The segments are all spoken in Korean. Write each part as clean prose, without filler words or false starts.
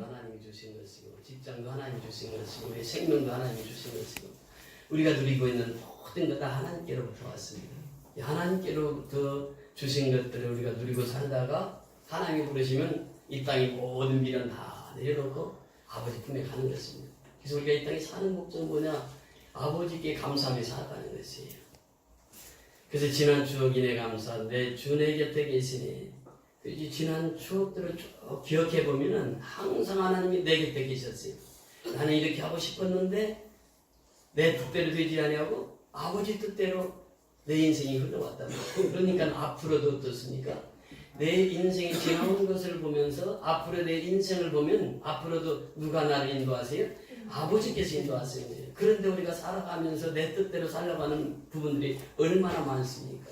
건강도 하나님이 주신 것이고 직장도 하나님이 주신 것이고 우리의 생명도 하나님이 주신 것이고 우리가 누리고 있는 모든 것 다 하나님께로부터 왔습니다. 하나님께로부터 주신 것들을 우리가 누리고 살다가 하나님이 부르시면 이 땅의 모든 미련 다 내려놓고 아버지 품에 가는 것입니다. 그래서 우리가 이 땅에 사는 목적은 뭐냐? 아버지께 감사하며 살아가는 것이에요. 그래서 지난 추억 인해 감사, 내 주 내 곁에 계시니 이 지난 추억들을 쭉 기억해 보면은 항상 하나님이 내 곁에 계셨어요. 나는 이렇게 하고 싶었는데 내 뜻대로 되지 아니하고 아버지 뜻대로 내 인생이 흘러왔단 말이에요. 그러니까 앞으로도 어떻습니까? 내 인생이 지나온 것을 보면서 앞으로 내 인생을 보면 앞으로도 누가 나를 인도하세요? 아버지께서 인도하세요. 그런데 우리가 살아가면서 내 뜻대로 살아가는 부분들이 얼마나 많습니까?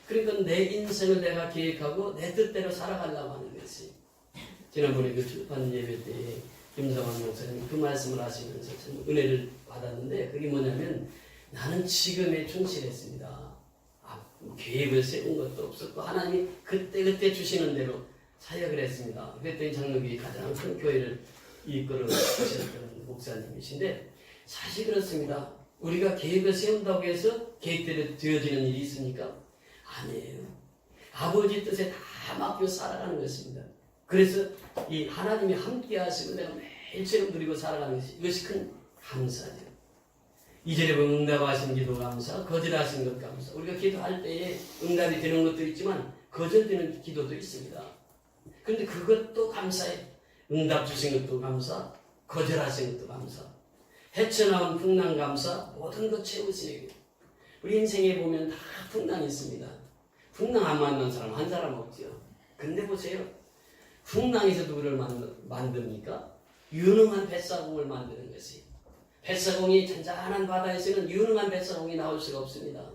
그러니까 내 인생을 내가 계획하고 내 뜻대로 살아가려고 하는 것이 지난번에 그 출판 예배 때 김성환 목사님 그 말씀을 하시면서 참 은혜를 받았는데 그게 뭐냐면 나는 지금에 충실했습니다. 계획을 세운 것도 없었고 하나님이 그때 주시는 대로 사역을 했습니다. 그랬더니 장로교회 가장 큰 교회를 이끌어 가셨던 목사님이신데 사실 그렇습니다. 우리가 계획을 세운다고 해서 계획대로 되어지는 일이 있습니까? 아니에요. 아버지 뜻에 다 맡겨 살아가는 것입니다. 그래서 이 하나님이 함께 하시면 내가 매일처럼 누리고 살아가는 것이 이것이 큰 감사죠. 2절에 보면 응답하신 기도 감사, 거절하신 것 감사. 우리가 기도할 때에 응답이 되는 것도 있지만 거절되는 기도도 있습니다. 그런데 그것도 감사해. 응답 주신 것도 감사, 거절하신 것도 감사. 헤쳐나온 풍랑 감사, 모든 것 채우시고. 우리 인생에 보면 다 풍랑이 있습니다. 풍랑 안 만난 사람 한 사람 없죠. 근데 보세요. 풍랑에서 누구를 만듭니까? 유능한 뱃사공을 만드는 것이. 뱃사공이 잔잔한 바다에서는 유능한 뱃사공이 나올 수가 없습니다.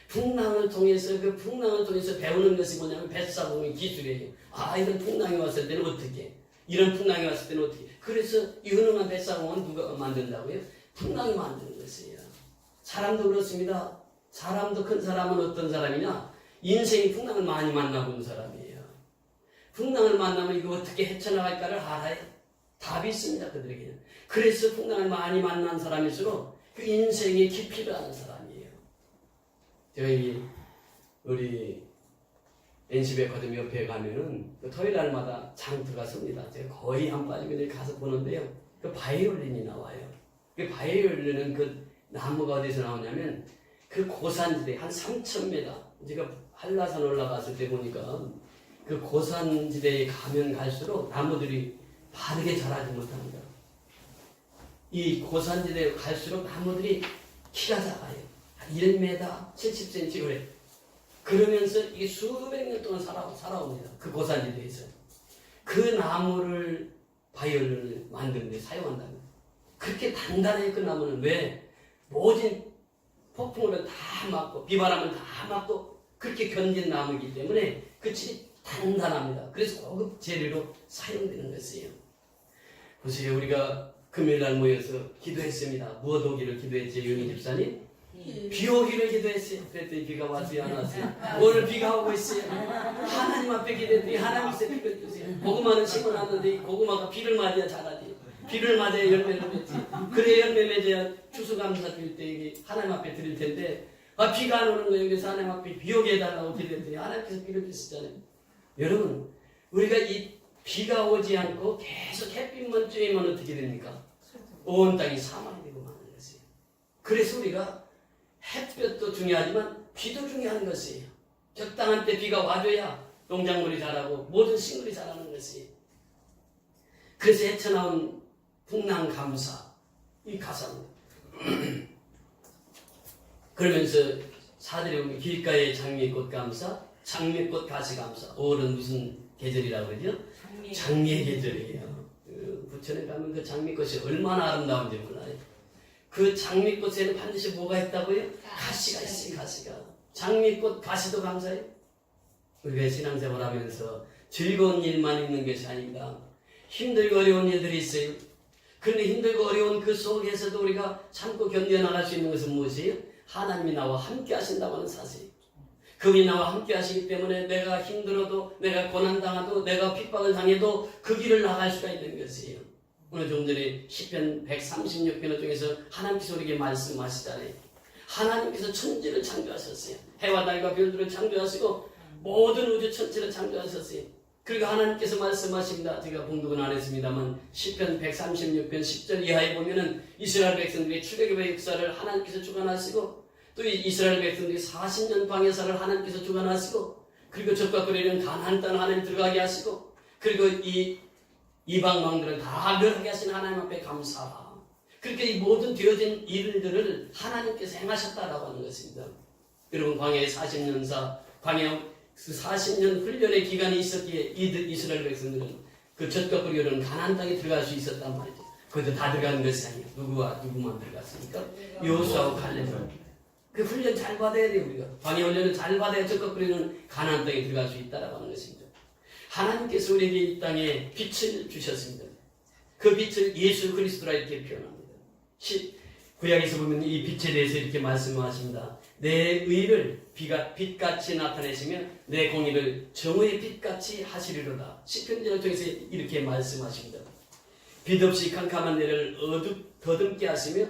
풍랑을 통해서 배우는 것이 뭐냐면 뱃사공의 기술이에요. 이런 풍랑이 왔을 때는 어떻게? 이런 풍랑이 왔을 때는 어떻게? 그래서 유능한 뱃사공은 누가 만든다고요? 풍랑이 만드는 것이에요. 사람도 그렇습니다. 사람도 큰 사람은 어떤 사람이냐? 인생이 풍랑을 많이 만나본 사람이에요. 풍랑을 만나면 이거 어떻게 헤쳐나갈까를 알아요. 답이 있습니다. 그들에게는. 그래서 풍랑을 많이 만난 사람일수록 그 인생의 깊이를 아는 사람이에요. 저희 우리 NC백화점 옆에 가면은 그 토요일 날마다 장터가 섭니다. 제가 거의 안 빠지고 가서 보는데요. 그 바이올린이 나와요. 그 바이올린은 그 나무가 어디서 나오냐면 그 고산지대 한 3,000m 제가 한라산 올라갔을 때 보니까 그 고산지대에 가면 갈수록 나무들이 바르게 자라지 못합니다. 이 고산지대에 갈수록 나무들이 키가 작아요. 1m 70cm 그래. 그러면서 이게 수백 년 동안 살아옵니다. 그 고산지대에서. 그 나무를 바이올린을 만드는 데 사용한답니다. 그렇게 단단해요. 그 나무는. 왜? 모든 폭풍을 다 막고 비바람을 다 막고 그렇게 견딘 나무이기 때문에 그 칠이 단단합니다. 그래서 고급 재료로 사용되는 것이에요. 보세요. 우리가 금요일날 모여서 기도했습니다. 무엇 오기를 기도했지, 윤희 집사님? 비 오기를 기도했어요. 그랬더니 비가 왔어요, 안 왔어요? 오늘 비가 오고 있어요. 하나님 앞에 기도했더니 하나님께서 비를 주세요. 고구마는 심어놨는데 고구마가 비를 맞아야 자라지. 비를 맞아야 열매를 맺지. 그래야 열매 맺어야 추수감사 드릴 때 하나님 앞에 드릴 텐데 비가 안 오는 거예요. 그래서 하나님 앞에 비 오게 해달라고 기도했더니 하나님께서 비를 주시잖아요. 여러분, 우리가 이 비가 오지 않고 계속 햇빛만 쬐면 어떻게 됩니까? 온 땅이 사막이 되고 마는 것이에요. 그래서 우리가 햇볕도 중요하지만 비도 중요한 것이에요. 적당한 때 비가 와줘야 농작물이 자라고 모든 식물이 자라는 것이에요. 그래서 헤쳐나온 풍랑 감사, 이 가사입니다. 그러면서 사들이 오면 길가의 장미꽃 감사, 장미꽃 가시 감사. 5월은 무슨 계절이라고 그러죠? 장미의 계절이에요. 부천에 가면 그 장미꽃이 얼마나 아름다운지 몰라요. 그 장미꽃에는 반드시 뭐가 있다고요? 가시가 있어요. 가시가. 장미꽃 가시도 감사해요. 우리가 신앙생활 하면서 즐거운 일만 있는 것이 아닙니다. 힘들고 어려운 일들이 있어요. 그런데 힘들고 어려운 그 속에서도 우리가 참고 견뎌나갈 수 있는 것은 무엇이에요? 하나님이 나와 함께 하신다고 하는 사실. 그분이 나와 함께 하시기 때문에 내가 힘들어도, 내가 고난당해도, 내가 핍박을 당해도 그 길을 나갈 수가 있는 것이에요. 오늘 좀 전에 시편 136편 중에서 하나님께서 우리에게 말씀하시잖아요. 하나님께서 천지를 창조하셨어요. 해와 달과 별들을 창조하시고 모든 우주 천지를 창조하셨어요. 그리고 하나님께서 말씀하십니다. 제가 봉독은 안 했습니다만 시편 136편 10절 이하에 보면은 이스라엘 백성들의 출애굽의 역사를 하나님께서 주관하시고, 또 이스라엘 백성들이 40년 방해사를 하나님께서 주관하시고, 그리고 적과 끓이는 가나안 땅 하나님 들어가게 하시고, 그리고 이 이방 왕들은 다 멸하게 하신 하나님 앞에 감사하라. 그렇게 이 모든 되어진 일들을 하나님께서 행하셨다라고 하는 것입니다. 여러분, 광야의 40년사, 광야 그 40년 훈련의 기간이 있었기에 이스라엘 백성들은 그 젖과 꿀이 흐르는 가나안 땅에 들어갈 수 있었단 말이죠. 그것도 다 들어가는 것이 아니에요. 누구만 들어갔습니까? 여호수아와 칼렙은. 그 훈련 잘 받아야 돼요, 우리가. 광야 훈련을 잘 받아야 젖과 꿀이 흐르는 가나안 땅에 들어갈 수 있다라고 하는 것입니다. 하나님께서 우리에게 이 땅에 빛을 주셨습니다. 그 빛을 예수 그리스도라 이렇게 표현합니다. 구약에서 보면 이 빛에 대해서 이렇게 말씀하십니다. 내 의를 빛같이 나타내시며 내 공의를 정의의 빛같이 하시리로다. 시편전을 통해서 이렇게 말씀하십니다. 빛 없이 캄캄한 데를 더듬게 하시며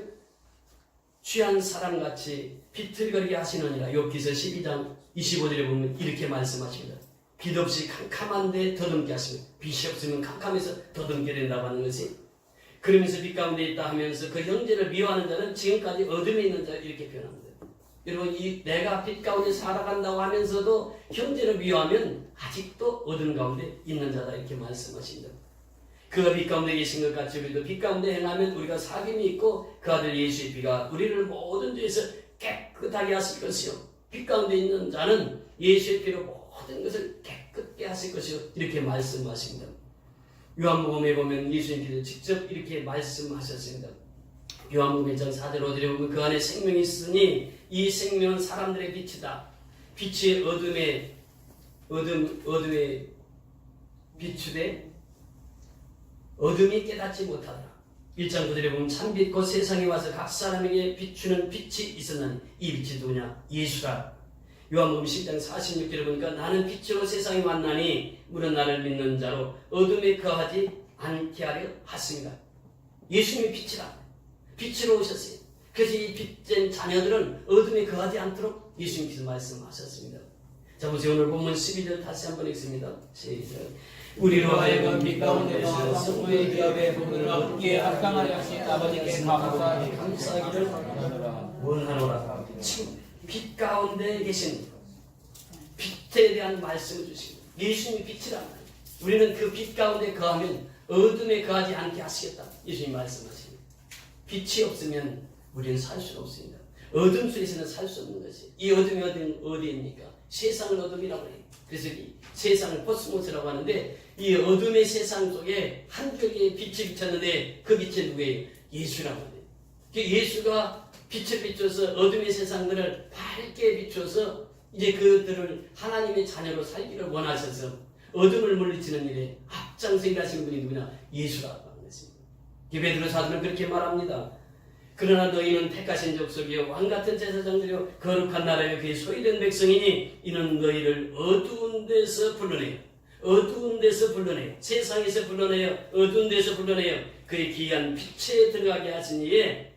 취한 사람같이 비틀거리게 하시느니라. 욥기서 12장 25절에 보면 이렇게 말씀하십니다. 빛 없이 캄캄한 데 더듬게 하시며, 빛이 없으면 캄캄해서 더듬게 된다고 하는 것이, 그러면서 빛 가운데 있다 하면서 그 형제를 미워하는 자는 지금까지 어둠에 있는 자 이렇게 표현합니다. 여러분, 내가 빛 가운데 살아간다고 하면서도 형제를 미워하면 아직도 어둠 가운데 있는 자다 이렇게 말씀하십니다. 그가 빛 가운데 계신 것 같이 우리도 빛 가운데 행하면 우리가 사귐이 있고 그 아들 예수의 피가 우리를 모든 죄에서 깨끗하게 하실 것이요, 빛 가운데 있는 자는 예수의 피로 모든 것을 깨끗게 하실 것이요 이렇게 말씀하십니다. 요한복음에 보면 예수님께서 직접 이렇게 말씀하셨습니다. 요한복음 1장 4절 5절에 보면 그 안에 생명이 있으니 이 생명은 사람들의 빛이다. 빛이 어둠에 비추되 어둠이 깨닫지 못하더라. 1장 9절에 보면 참빛 곧 세상에 와서 각 사람에게 비추는 빛이 있었나니 이 빛이 누구냐? 예수라. 요한복음 10장 46절에 보니까 나는 빛으로 세상에 왔나니 물은 나를 믿는 자로 어둠에 거하지 않게 하려 하십니다. 예수님이 빛이라. 빛으로 오셨어요. 그래서 이 빛된 자녀들은 어둠에 거하지 않도록 예수님께서 말씀하셨습니다. 자, 보세요. 오늘 본문 12절 다시 한번 읽습니다. 시작. 우리로 하여금 빛 가운데서 성부의 기업의 복을 얻기에 합당하려 하신 아버지께 감사하기를 원하노라. 지금 빛 가운데 계신 빛에 대한 말씀을 주십니다. 예수님이 빛이란 말이에요. 우리는 그 빛 가운데 거하면 어둠에 거하지 않게 하시겠다. 예수님이 말씀하십니다. 빛이 없으면 우리는 살 수가 없습니다. 어둠 속에서는 살 수 없는 것이. 이 어둠이 어디입니까? 세상을 어둠이라고 해요. 그래서 이 세상을 코스모스라고 하는데, 이 어둠의 세상 속에 한 줄기의 빛이 비쳤는데 그 빛이 누구예요? 예수라고 해요. 예수가 빛을 비춰서 어둠의 세상들을 밝게 비춰서 이제 그들을 하나님의 자녀로 살기를 원하셔서 어둠을 물리치는 일에 앞장서 일하시는 분이 누구냐? 예수라고 하는 것입니다. 베드로 사도는 그렇게 말합니다. 그러나 너희는 택하신 족속이요 왕같은 제사장들이요 거룩한 나라요 그의 소유된 백성이니 이는 너희를 어두운 데서 불러내요. 어두운 데서 불러내요. 세상에서 불러내요. 어두운 데서 불러내요. 그의 귀한 빛에 들어가게 하시니에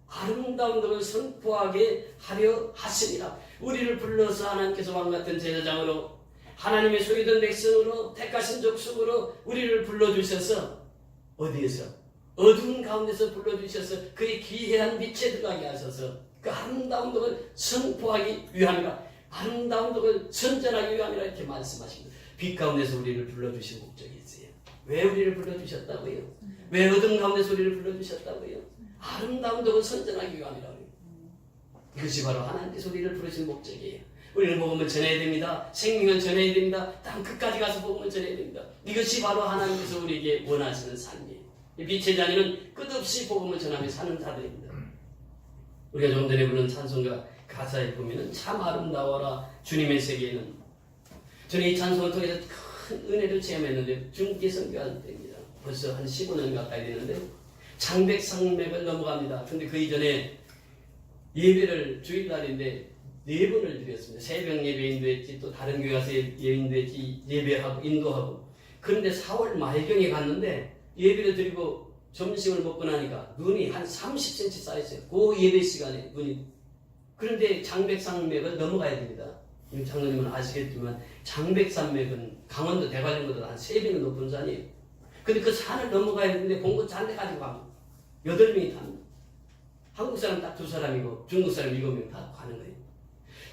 아름다운 것을 선포하게 하려 하시니라. 우리를 불러서 하나님께서 왕같은 제사장으로 하나님의 소유된 백성으로 택하신 족속으로 우리를 불러주셔서 어디에서? 어두운 가운데서 불러주셔서 그의 귀한 빛에 들어가게 하셔서 그 아름다운 것을 선포하기 위함이라, 아름다운 것을 선전하기 위함이라 이렇게 말씀하십니다. 빛 가운데서 우리를 불러주신 목적이 있어요. 왜 우리를 불러주셨다고요? 왜 어둠 가운데서 우리를 불러주셨다고요? 아름다운 것을 선전하기 위함이라고요. 이것이 바로 하나님께서 우리를 부르신 목적이에요. 우리는 복음을 전해야 됩니다. 생명을 전해야 됩니다. 땅 끝까지 가서 복음을 전해야 됩니다. 이것이 바로 하나님께서 우리에게 원하시는 삶이에요. 빛의 자녀는 끝없이 복음을 전하며 사는 자들입니다. 우리가 좀 전에 부른 찬송가 가사에 보면 참 아름다워라 주님의 세계는. 저는 이 찬송을 통해서 큰 은혜를 체험했는데 중기 선교할 때입니다. 벌써 한 15년 가까이 되는데 장백산맥을 넘어갑니다. 근데 그 이전에 예배를 주일날인데 4번을 드렸습니다. 새벽 예배 인도했지, 또 다른 교회 가서 예배 인도했지, 예배하고 인도하고. 그런데 4월 말경에 갔는데 예배를 드리고 점심을 먹고 나니까 눈이 한 30cm 쌓였어요. 그 예배 시간에 눈이. 그런데 장백산맥을 넘어가야 됩니다. 장로님은 아시겠지만 장백산맥은 강원도 대관령보다 한 3배는 높은 산이에요. 근데 그 산을 넘어가야 되는데 봉고 잔대 가지고 갑니다. 8명이 탑니다. 한국 사람 딱 2사람이고 중국 사람 7명 다 가는 거예요.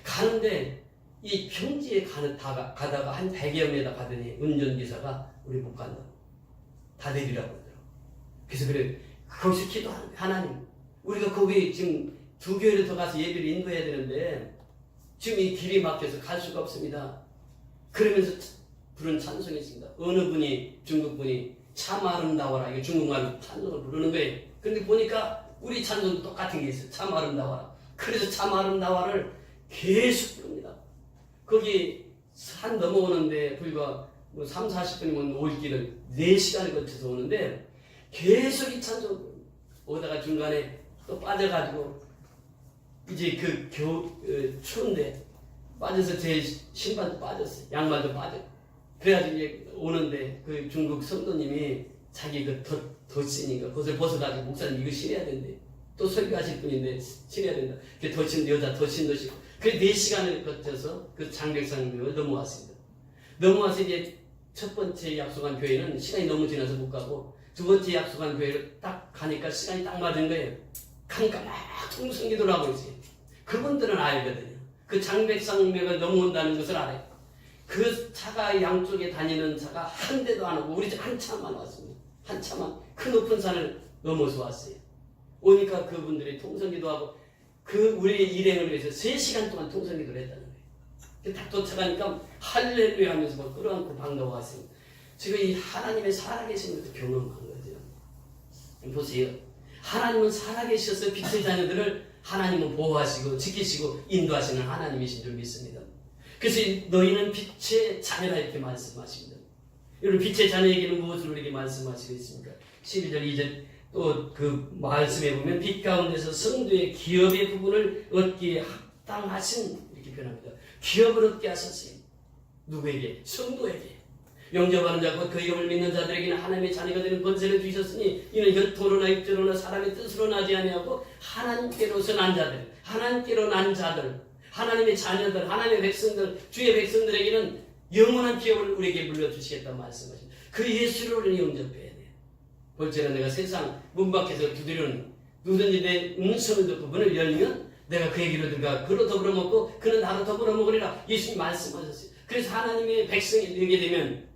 가는데 이 평지에 가다가 한 100여 미터 가더니 운전기사가 우리 못 간다. 다 내리라고 그러더라고요. 그래서 그래 거기서 기도하는 거예요. 하나님, 우리가 거기 지금 2교회를 더 가서 예배를 인도해야 되는데 지금 이 길이 막혀서 갈 수가 없습니다. 그러면서 부른 찬송이 있습니다. 어느 분이, 중국 분이 참 아름다워라, 이게 중국말로 찬송을 부르는 거예요. 그런데 보니까 우리 찬송도 똑같은 게 있어요. 참 아름다워라. 그래서 참 아름다워를 계속 부릅니다. 거기 산 넘어오는데 불과 뭐 3, 40분이면 올 길을 4시간을 거쳐서 오는데 계속 이 찬송 오다가 중간에 또 빠져가지고 이제 추운데 빠져서 제 신발도 빠졌어요. 양말도 빠졌고. 그래가지고 이제 오는데 그 중국 성도님이 자기 그 덧신인가 그것을 벗어가지고 목사님 이거 신어야 된대. 또 설교하실 분인데 신어야 된다. 그 덧신 여자 덧신도 신고. 그래 4시간을 거쳐서 그 장백산을 넘어왔습니다. 넘어와서 이제 첫 번째 약속한 교회는 시간이 너무 지나서 못 가고 두 번째 약속한 교회를 딱 가니까 시간이 딱 맞은 거예요. 가니까 막 통성기도를 하고 있어요. 그분들은 알거든요. 그 장백산맥을 넘어온다는 것을 알아요. 그 차가 양쪽에 다니는 차가 한 대도 안 오고 우리 집 한 차만 왔습니다. 한 차만 그 높은 산을 넘어서 왔어요. 오니까 그분들이 통성기도하고 그 우리의 일행을 위해서 3시간 동안 통성기도를 했다는 거예요. 딱 도착하니까 할렐루야 하면서 막 끌어안고 반가워하습니다. 지금 이 하나님의 살아계신 것을 경험한 거죠. 보세요. 하나님은 살아계셔서 빛의 자녀들을 하나님은 보호하시고 지키시고 인도하시는 하나님이신 줄 믿습니다. 그래서 너희는 빛의 자녀라 이렇게 말씀하십니다. 여러분 빛의 자녀에게는 무엇을 우리에게 말씀하시고 있습니까? 12절 2절 또 그 말씀에 보면 빛 가운데서 성도의 기업의 부분을 얻기에 합당하신 이렇게 표현합니다. 기업을 얻게 하셨어요. 누구에게? 성도에게. 영접하는 자고 그 이름을 믿는 자들에게는 하나님의 자녀가 되는 권세를 주셨으니 이는 혈통으로나 육체로나 사람의 뜻으로 나지 아니하고 하나님께로서 난 자들, 하나님께로 난 자들, 하나님의 자녀들, 하나님의 백성들, 주의 백성들에게는 영원한 기업을 우리에게 물려주시겠다는 말씀하십니다. 그 예수를 우리는 영접해야 돼요. 볼지라 내가 세상 문 밖에서 두드려는 누구든지 내 음성을 듣고 문을 열면 내가 그에게로 들어가 그로 더불어 먹고 그는 나로 더불어 먹으리라 예수님 말씀하셨어요. 그래서 하나님의 백성이 되게 되면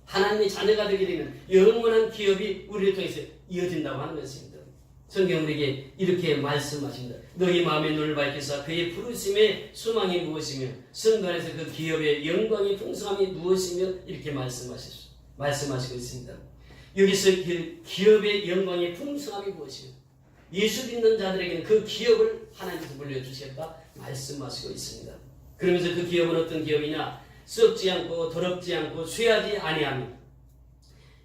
하나님의 자녀가 되게 되면 영원한 기업이 우리를 통해서 이어진다고 하는 것입니다. 성경 우리에게 이렇게 말씀하십니다. 너희 마음의 눈을 밝히사 그의 부르심의 소망이 무엇이며 성도 안에서 그 기업의 영광의 풍성함이 무엇이며 이렇게 말씀하시고 있습니다. 여기서 그 기업의 영광의 풍성함이 무엇이며 예수 믿는 자들에게는 그 기업을 하나님께서 물려주시겠다 말씀하시고 있습니다. 그러면서 그 기업은 어떤 기업이냐? 썩지 않고 더럽지 않고 쇠하지 아니하며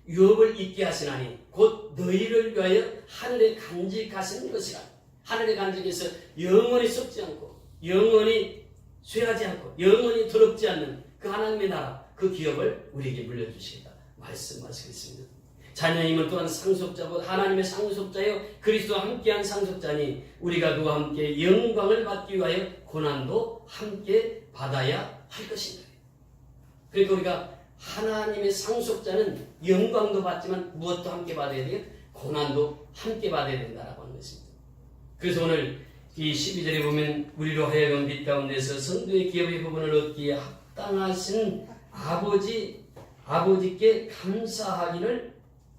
유업을 있게 하시나니 곧 너희를 위하여 하늘에 간직하신 것이라. 하늘에 간직해서 영원히 썩지 않고 영원히 쇠하지 않고 영원히 더럽지 않는 그 하나님의 나라 그 기업을 우리에게 물려주시겠다 말씀하시고 있습니다. 자녀임은 또한 상속자고 하나님의 상속자여 그리스도와 함께한 상속자니 우리가 그와 함께 영광을 받기 위하여 고난도 함께 받아야 할 것입니다. 그러니까 우리가 하나님의 상속자는 영광도 받지만 무엇도 함께 받아야 돼요? 고난도 함께 받아야 된다라고 하는 것입니다. 그래서 오늘 이 12절에 보면 우리로 하여금 빛 가운데서 성도의 기업의 부분을 얻기에 합당하신 아버지께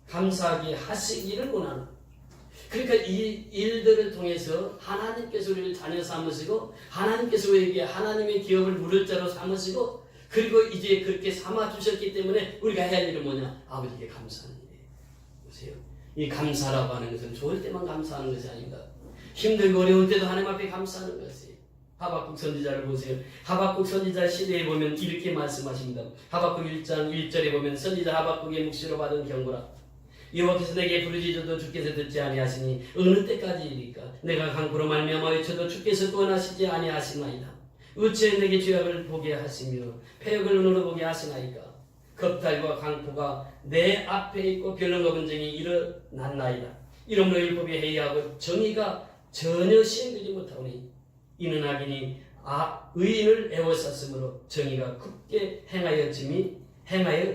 감사하게 하시기를 원하는. 그러니까 이 일들을 통해서 하나님께서 우리를 자녀 삼으시고 하나님께서 우리에게 하나님의 기업을 물을 자로 삼으시고 그리고 이제 그렇게 삼아주셨기 때문에 우리가 해야 할 일은 뭐냐? 아버지께 감사하는 일이에요. 보세요. 이 감사라고 하는 것은 좋을 때만 감사하는 것이 아닙니다. 힘들고 어려울 때도 하나님 앞에 감사하는 것이에요. 하박국 선지자를 보세요. 하박국 선지자 시대에 보면 이렇게 말씀하십니다. 하박국 1장 1절에 보면 선지자 하박국의 묵시로 받은 경고라. 여호와께서 내게 부르짖어도 주께서 듣지 아니하시니 어느 때까지이리까? 내가 강구로 말미암아 외쳐도 주께서 구원하시지 아니하시나이다. 어찌 내게 죄악을 보게 하시며 패역을 눈으로 보게 하시나이까. 겁탈과 강포가 내 앞에 있고 변론과 분쟁이 일어났나이다. 이러므로 율법이 해이하고 정의가 전혀 시행되지 못하오니 이는 악인이 의인을 애워쌌으므로 정의가 굳게 행하여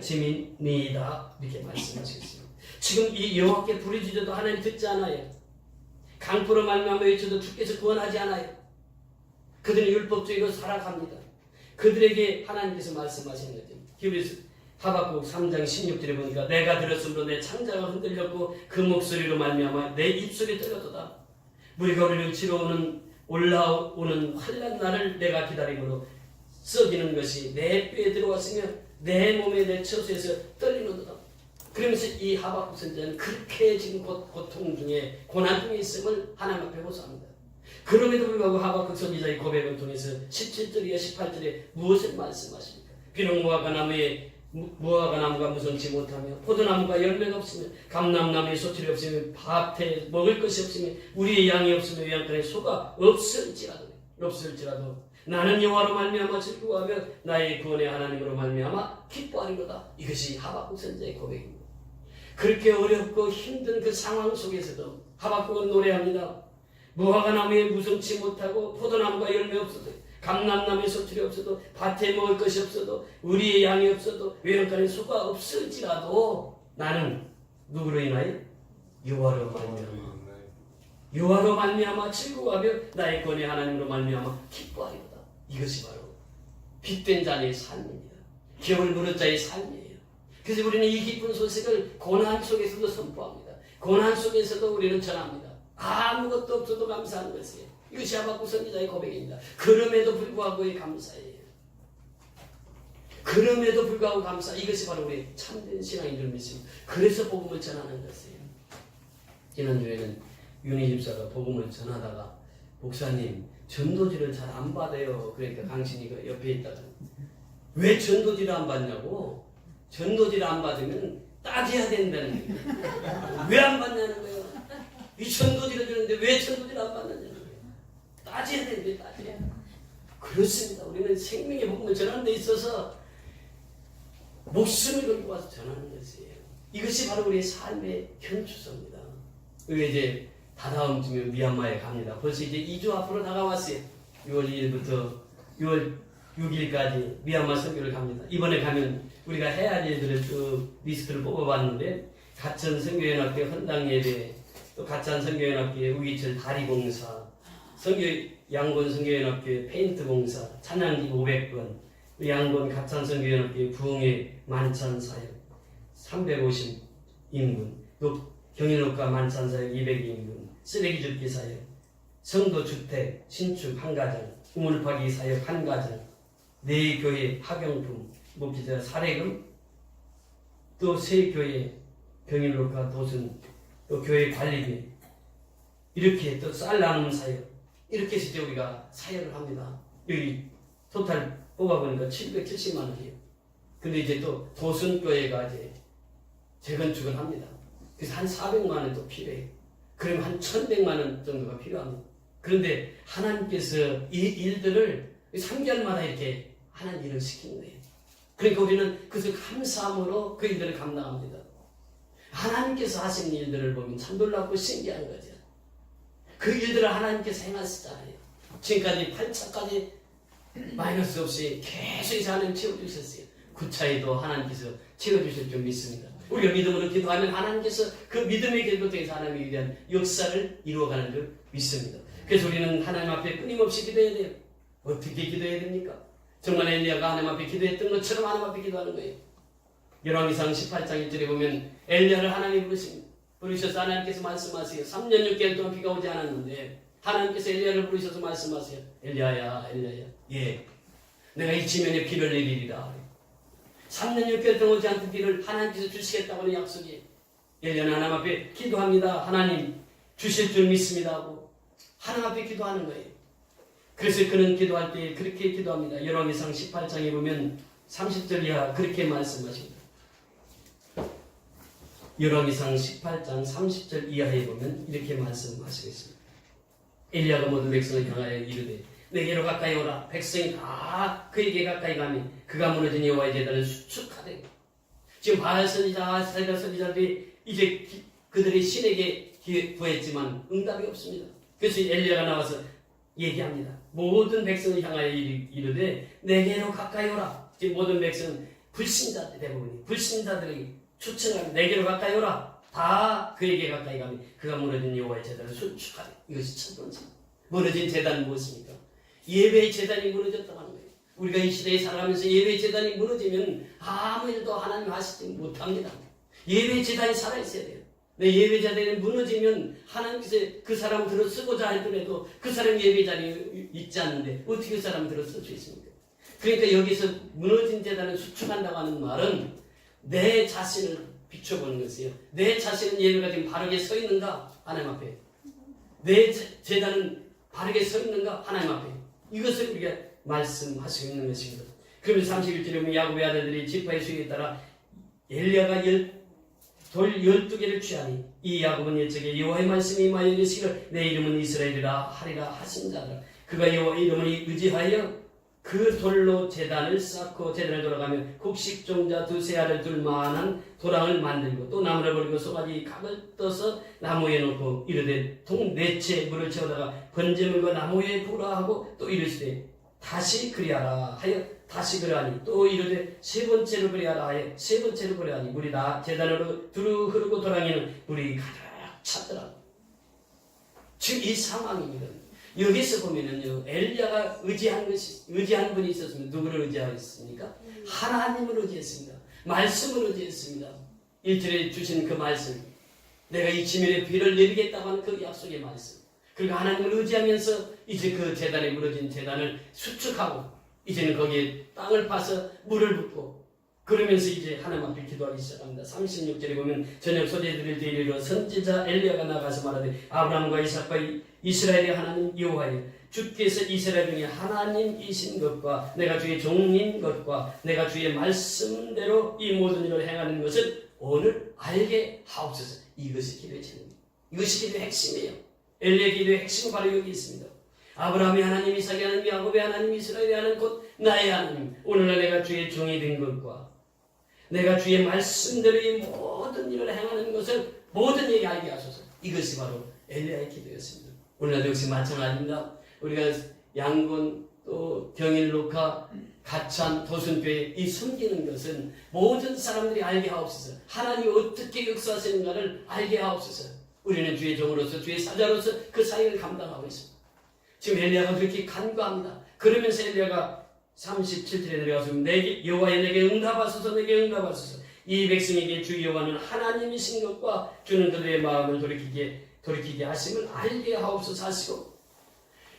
짐이니이다. 이렇게 말씀하셨습니다. 지금 이 여호와께 부르짖어도 하나님 듣지 않아요. 강포로 말미암아 외쳐도 주께서 구원하지 않아요. 그들은 율법주의로 살아갑니다. 그들에게 하나님께서 말씀하시는 거죠. 히브리서 하박국 3장 16절에 보니까 내가 들었으므로 내 창자가 흔들렸고 그 목소리로 말미암아 내 입술이 떨려도다. 우리가 우리를 치러 올라오는 환난 날을 내가 기다림으로 썩이는 것이 내 뼈에 들어왔으며 내 몸에 내 처소에서 떨리는도다. 그러면서 이 하박국 선지자는 그렇게 지금 고통 중에 고난 중에 있음을 하나님 앞에 호소합니다. 그럼에도 불구하고 하박국 선지자의 고백을 통해서 17절이나 18절에 무엇을 말씀하십니까? 비록 무화과 나무가 무성치 못하며 포도나무가 열매가 없으며 감람나무에 소출이 없으며 밭에 먹을 것이 없으며 우리의 양이 없으며 외양간에 소가 없을지라도 나는 여호와로 말미암아 즐거워하며 나의 구원의 하나님으로 말미암아 기뻐하리로다. 이것이 하박국 선지자의 고백입니다. 그렇게 어렵고 힘든 그 상황 속에서도 하박국은 노래합니다. 무화과 나무에 무성치 못하고 포도나무가 열매 없어도 감람나무에 소출이 없어도 밭에 먹을 것이 없어도 우리의 양이 없어도 외양간에 소가 없을지라도 나는 누구로 인하여? 여호와로 말미암아 즐거워하며 나의 구원의 하나님으로 말미암아 기뻐하리로다. 이것이 바로 빛된 자의 삶입니다. 기업을 누른 자의 삶이에요. 그래서 우리는 이 기쁜 소식을 고난 속에서도 선포합니다. 고난 속에서도 우리는 전합니다. 아무것도 없어도 감사하는 것이에요. 이것이 하박국 선지자의 고백입니다. 그럼에도 불구하고의 감사예요. 그럼에도 불구하고 감사. 이것이 바로 우리 참된 신앙인 줄 믿습니다. 그래서 복음을 전하는 것이에요. 지난주에는 윤희 집사가 복음을 전하다가 목사님 전도지를 잘 안 받아요. 그러니까 강신이가 옆에 있다가 왜 전도지를 안 받냐고. 전도지를 안 받으면 따져야 된다는 거예요. 왜 안 받냐는 거예요. 이 전도지를 주는데 왜 전도지를 안 받느냐는 거예요. 따져야 되는데 따져야. 그렇습니다. 우리는 생명의 복음을 전하는 데 있어서 목숨을 걸고 와서 전하는 것이에요. 이것이 바로 우리의 삶의 현주소입니다. 우리가 이제 다다음 주면 미얀마에 갑니다. 벌써 이제 2주 앞으로 다가왔어요. 6월 2일부터 6월 6일까지 미얀마 선교를 갑니다. 이번에 가면 우리가 해야 할 일들을 쭉 리스트를 뽑아봤는데 가천 선교연합회 헌당 예배, 또 가천 선교연합회 우기철 다리 공사, 양곤 선교연합회 페인트 공사, 찬양기 500건, 양곤 가천 선교연합회 부흥회 만찬 사역 350인분, 또 경인옥가 만찬 사역 200인분, 쓰레기 줍기 사역, 성도 주택 신축 한 가정, 우물파기 사역 한 가정, 네 교회 학용품, 목기자 사례금, 또 세 교회 경인옥가 도순, 또 교회 관리비, 이렇게 또 쌀 나눔 사역, 이렇게 해서 이제 우리가 사역을 합니다. 여기 토탈 뽑아보니까 770만 원이에요. 근데 이제 또 도순교회가 이제 재건축을 합니다. 그래서 한 400만 원 또 필요해요. 그러면 한 1100만 원 정도가 필요합니다. 그런데 하나님께서 이 일들을 3개월마다 이렇게 하나님 일을 시키는 거예요. 그러니까 우리는 그것을 감사함으로 그 일들을 감당합니다. 하나님께서 하신 일들을 보면 참 놀랍고 신기한 거죠. 그 일들을 하나님께서 행하시잖아요. 지금까지 8차까지 마이너스 없이 계속 하나님 채워주셨어요. 9차에도 하나님께서 채워주실 줄 믿습니다. 우리가 믿음으로 기도하면 하나님께서 그 믿음의 기도 통해서 하나님에 대한 역사를 이루어가는 줄 믿습니다. 그래서 우리는 하나님 앞에 끊임없이 기도해야 돼요. 어떻게 기도해야 됩니까? 정말 엘리야가 하나님 앞에 기도했던 것처럼 하나님 앞에 기도하는 거예요. 열왕기상 18장 1절에 보면 엘리야를 하나님이 부르십니다. 부르셔서 하나님께서 말씀하세요. 3년 6개월 동안 비가 오지 않았는데 하나님께서 엘리야를 부르셔서 말씀하세요. 엘리야야, 엘리야야. 예, 내가 이 지면에 비를 내리리라. 3년 6개월 동안 오지 않던 비를 하나님께서 주시겠다고 하는 약속이에요. 엘리야는 하나님 앞에 기도합니다. 하나님 주실 줄 믿습니다 하고 하나님 앞에 기도하는 거예요. 그래서 그는 기도할 때 그렇게 기도합니다. 열왕기상 18장에 보면 30절 이하 그렇게 말씀하십니다. 열왕기상 18장 30절 이하에 보면 이렇게 말씀하시겠습니다. 엘리야가 모든 백성을 향하여 이르되 내게로 가까이 오라. 백성이 다 그에게 가까이 가니 그가 무너진 여호와의 제단을 수축하되. 지금 바알 선지자, 아사랴 선지자들이 이제 그들의 신에게 구했지만 응답이 없습니다. 그래서 엘리야가 나와서 얘기합니다. 모든 백성을 향하여 이르되 내게로 가까이 오라. 지금 모든 백성은 불신자들 대부분이 불신자들이 초청하면 내게로 가까이 오라. 다 그에게 가까이 가면 그가 무너진 여호와의 제단을 수축하리. 이것이 첫 번째. 무너진 제단은 무엇입니까? 예배의 제단이 무너졌다고 하는 거예요. 우리가 이 시대에 살아가면서 예배의 제단이 무너지면 아무 일도 하나님 하시지 못합니다. 예배의 제단이 살아있어야 돼요. 내 예배 자리에 무너지면 하나님께서 그 사람을 들어 쓰고자 할더라도 그 사람 예배 자리에 있지 않는데 어떻게 그 사람을 들어 쓸 수 있습니까? 그러니까 여기서 무너진 제단을 수축한다고 하는 말은 내 자신을 비춰보는 것이에요. 내 자신은 예배가 지금 바르게 서 있는가? 하나님 앞에. 내 제단은 바르게 서 있는가? 하나님 앞에. 이것을 우리가 말씀하시고 있는 것입니다. 그러면 31절에 보면 야곱의 아들들이 지파의 수에 따라 엘리야가 돌 12개를 취하니 이 야곱은 옛적에 여호와의 말씀이 임하여 이르시기를 내 이름은 이스라엘이라 하리라 하신 자더라. 그가 여호와의 이름을 의지하여 그 돌로 제단을 쌓고 제단을 돌아가며 곡식종자 두세 알을 둘 만한 도랑을 만들고 또 나무를 버리고 소가지 각을 떠서 나무에 놓고 이르되 통 4채 물을 채우다가 번제물과 나무에 부으라 하고 또 이르시되 다시 그리하라 하여 다시 그러하니 또 이르되 세 번째로 그리하라 하여 세 번째로 그리하니 물이 다 제단으로 두루 흐르고 도랑에는 물이 가득 찼더라. 지금 이 상황입니다. 여기서 보면은요, 엘리야가 의지한 분이 있었습니다. 누구를 의지하였습니까? 하나님을 의지했습니다. 말씀을 의지했습니다. 1절에 주신 그 말씀, 내가 이 지면에 비를 내리겠다고 하는 그 약속의 말씀. 그리고 하나님을 의지하면서 이제 그 제단에 무너진 제단을 수축하고 이제는 거기에 땅을 파서 물을 붓고 그러면서 이제 하나님 앞에 기도하기 시작합니다. 36절에 보면 저녁 소재들을 데리러 선지자 엘리야가 나가서 말하되 아브라함과 이삭과 이스라엘의 하나님 여호와여 주께서 이스라엘 중에 하나님이신 것과 내가 주의 종인 것과 내가 주의 말씀대로 이 모든 일을 행하는 것을 오늘 알게 하옵소서. 이것이 기도의 제목입니다. 이것이 기도의 핵심이에요. 엘리야의 기도의 핵심은 바로 여기 있습니다. 아브라함의 하나님, 이삭의 하나님, 야곱의 하나님, 이스라엘의 하나님, 곧 나의 하나님. 오늘날 내가 주의 종이 된 것과 내가 주의 말씀대로 이 모든 일을 행하는 것을 모든 얘기 알게 하소서. 이것이 바로 엘리야의 기도였습니다. 오늘날도 역시 마찬가지입니다. 우리가 양곤 또 경일 녹화 가찬 도순교회 이 숨기는 것은 모든 사람들이 알게 하옵소서. 하나님이 어떻게 역사하시는가를 알게 하옵소서. 우리는 주의 종으로서 주의 사자로서 그 사역을 감당하고 있습니다. 지금 엘리야가 그렇게 간구합니다. 그러면서 엘리야가 37절에 내려가서 여호와여 내게 응답하소서. 내게 응답하소서. 이 백성에게 주 여호와는 하나님이신 것과 주는 그들의 마음을 돌이키게 하심을 알게 하옵소서 하시고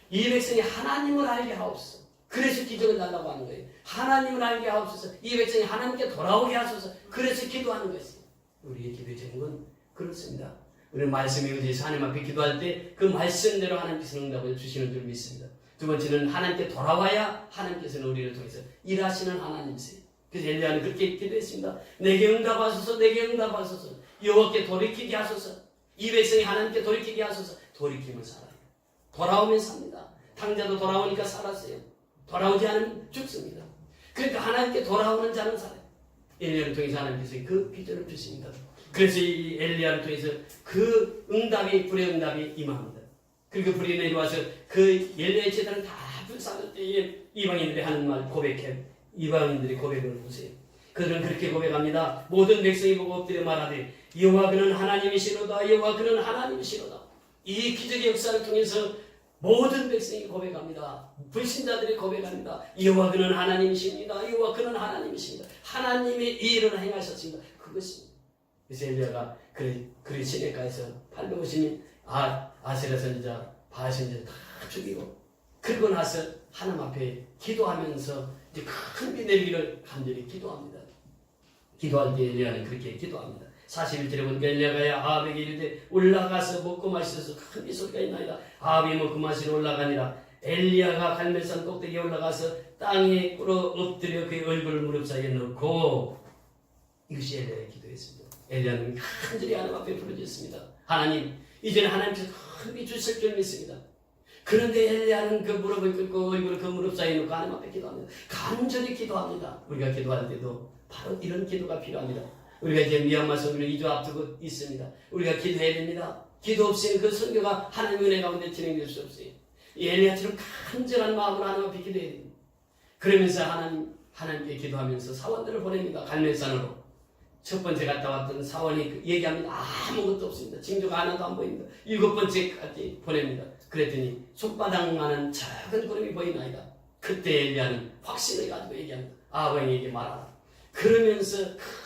이 백성이 하나님을 알게 하옵소서. 그래서 기적을 달라고 하는 거예요. 하나님을 알게 하옵소서. 이 백성이 하나님께 돌아오게 하소서. 그래서 기도하는 것이에요. 우리의 기도의 제목은 그렇습니다. 우리는 말씀에 의지해서 하나님 앞에 기도할 때 그 말씀대로 하나님께서 응답을 주시는 줄 믿습니다. 두 번째는 하나님께 돌아와야 하나님께서는 우리를 통해서 일하시는 하나님이세요. 그래서 엘리야는 그렇게 기도했습니다. 내게 응답하소서. 내게 응답하소서. 여호와께 돌이키게 하소서. 이 백성이 하나님께 돌이키게 하소서. 돌이키면 살아요. 돌아오면 삽니다. 당자도 돌아오니까 살았어요. 돌아오지 않으면 죽습니다. 그러니까 하나님께 돌아오는 자는 살아요. 엘리야를 통해서 하나님께서 그 비전을 주십니다. 그래서 이 엘리야를 통해서 그 응답이 불의 응답이 임합니다. 그리고 불이 내려와서 그 엘리야의 제단을 다 불사를 때에 이방인들이 하는 말 고백해. 이방인들이 고백을 보세요. 그들은 그렇게 고백합니다. 모든 백성이 보고 엎드려 말하되 여호와 그는 하나님이시로다. 여호와 그는 하나님이시로다. 이 기적의 역사를 통해서 모든 백성이 고백합니다. 불신자들이 고백합니다. 여호와 그는 하나님이십니다. 여호와 그는 하나님이십니다. 하나님이 이 일을 행하셨습니다. 그것입니다. 그래서 엘리야가 그리 시내가에서 팔로 오시니 아세라 선지자 바알 선지자 다 죽이고 그러고 나서 하나님 앞에 기도하면서 이제 큰 비 내리기를 간절히 기도합니다. 기도할 때 엘리야는 그렇게 기도합니다. 41절에 보니까 엘리야가 아합에게 이르되 올라가서 먹고 마시소서. 큰 비소리가 있나이다. 아합이 먹고 마시러 올라가니라. 엘리야가 갈멜산 꼭대기에 올라가서 땅에 꿇어 엎드려 그의 얼굴을 무릎 사이에 넣고 이것이 엘리야의 기도였습니다. 엘리야는 간절히 하나님 앞에 부르짖습니다. 하나님, 이제는 하나님께서 큰 비 주실 줄 믿습니다. 그런데 엘리야는 그 무릎을 꿇고 얼굴을 그 무릎 사이에 놓고 하나님 앞에 기도합니다. 간절히 기도합니다. 우리가 기도할 때도 바로 이런 기도가 필요합니다. 우리가 이제 미얀마 선교를 2주 앞두고 있습니다. 우리가 기도해야 됩니다. 기도 없이는 그 선교가 하나님의 은혜 가운데 진행될 수 없어요. 이 엘리야처럼 간절한 마음으로 하나님 앞에 기도해야 됩니다. 그러면서 하나님께 기도하면서 사원들을 보냅니다. 갈멜산으로. 첫 번째 갔다 왔던 사원이 얘기합니다. 아무것도 없습니다. 징조가 하나도 안 보입니다. 7번째까지 보냅니다. 그랬더니 손바닥만한 작은 구름이 보이나이다. 그때 엘리야는 확신을 가지고 얘기합니다. 아버지에게 말하라. 그러면서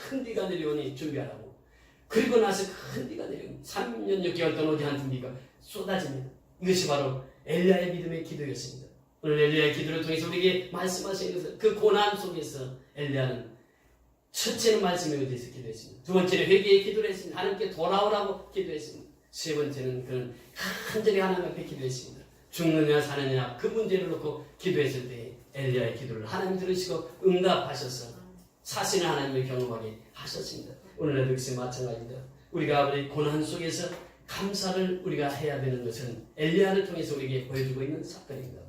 큰 비가 내려오니 준비하라고. 그리고 나서 큰 비가 내려옵니다. 3년 6개월 동안 오지 않던 비가 쏟아집니다. 이것이 바로 엘리야의 믿음의 기도였습니다. 오늘 엘리야의 기도를 통해서 우리에게 말씀하신 것은 그 고난 속에서 엘리야는 첫째는 말씀에 의해서 기도했습니다. 두 번째는 회개의 기도를 했습니다. 하나님께 돌아오라고 기도했습니다. 세 번째는 그는 간절히 하나님 앞에 기도했습니다. 죽느냐 사느냐 그 문제를 놓고 기도했을 때 엘리야의 기도를 하나님 들으시고 응답하셔서 사실은 하나님을 경험하게 하셨습니다. 오늘날 역시 마찬가지입니다. 우리가 우리 고난 속에서 감사를 우리가 해야 되는 것은 엘리야를 통해서 우리에게 보여주고 있는 사건입니다.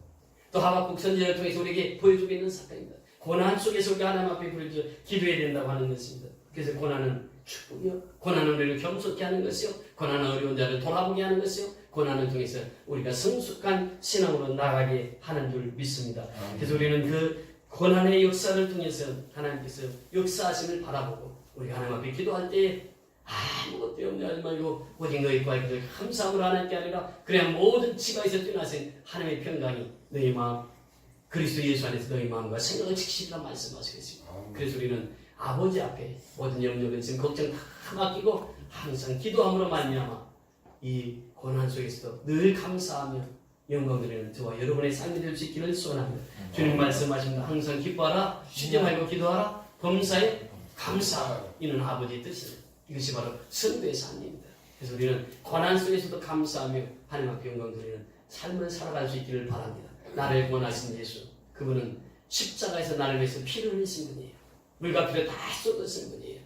또 하박국 선지자를 통해서 우리에게 보여주고 있는 사건입니다. 고난 속에서 우리가 하나님 앞에 부르짖어 기도해야 된다고 하는 것입니다. 그래서 고난은 축복이요, 고난은 우리를 겸손케 하는 것이요, 고난은 어려운 자를 돌아보게 하는 것이요, 고난을 통해서 우리가 성숙한 신앙으로 나가게 하는 줄 믿습니다. 그래서 우리는 그 고난의 역사를 통해서 하나님께서 역사하심을 바라보고 우리가 하나님 앞에 기도할 때 아무것도 염려하지 말고 오직 너희 구할 것을 감사함으로 하나님께 하리라. 그래야 모든 지각에서 뛰어나신 하나님의 평강이 너희 마음 그리스도 예수 안에서 너희 마음과 생각을 지키시리라 말씀하시겠습니다. 그래서 우리는 아버지 앞에 모든 염려, 근심, 걱정 다 맡기고 항상 기도함으로 말미암아 이 고난 속에서도 늘 감사하며 영광 드리는 저와 여러분의 삶이 될 수 있기를 소원합니다. 주님 말씀하십니다. 항상 기뻐하라, 쉬지 말고 기도하라, 범사에 감사하라. 이는 아버지의 뜻입니다. 이것이 바로 선교의 삶입니다. 그래서 우리는 고난 속에서도 감사하며 하나님 앞에 영광 드리는 삶을 살아갈 수 있기를 바랍니다. 나를 구원하신 예수, 그분은 십자가에서 나를 위해서 피를 흘리신 분이에요. 물과 피를 다 쏟으신 분이에요.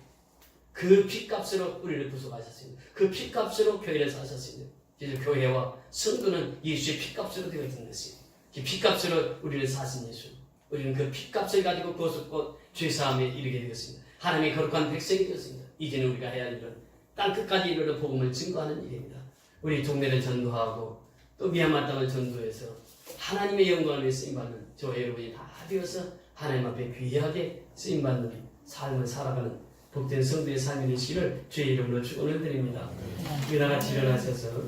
그 피값으로 우리를 구속하셨습니다. 그 피값으로 교회를 사셨습니다. 그래서 교회와 성도는 예수의 피값으로 되어 있는 것입니다. 그 피값으로 우리를 사신 예수, 우리는 그 피값을 가지고 구속과 죄사함에 이르게 되었습니다. 하나님의 거룩한 백성이 되었습니다. 이제는 우리가 해야 할 일은 땅끝까지 이르러 복음을 증거하는 일입니다. 우리 동네를 전도하고 또 미얀마 땅을 전도해서 하나님의 영광을 위해 쓰임받는 저와 여러분이 다 되어서 하나님 앞에 귀하게 쓰임받는 삶을 살아가는 복된 성도의 삶이 되시기를 주의 이름으로 축원을 드립니다. 우리 다 같이 일어나셔서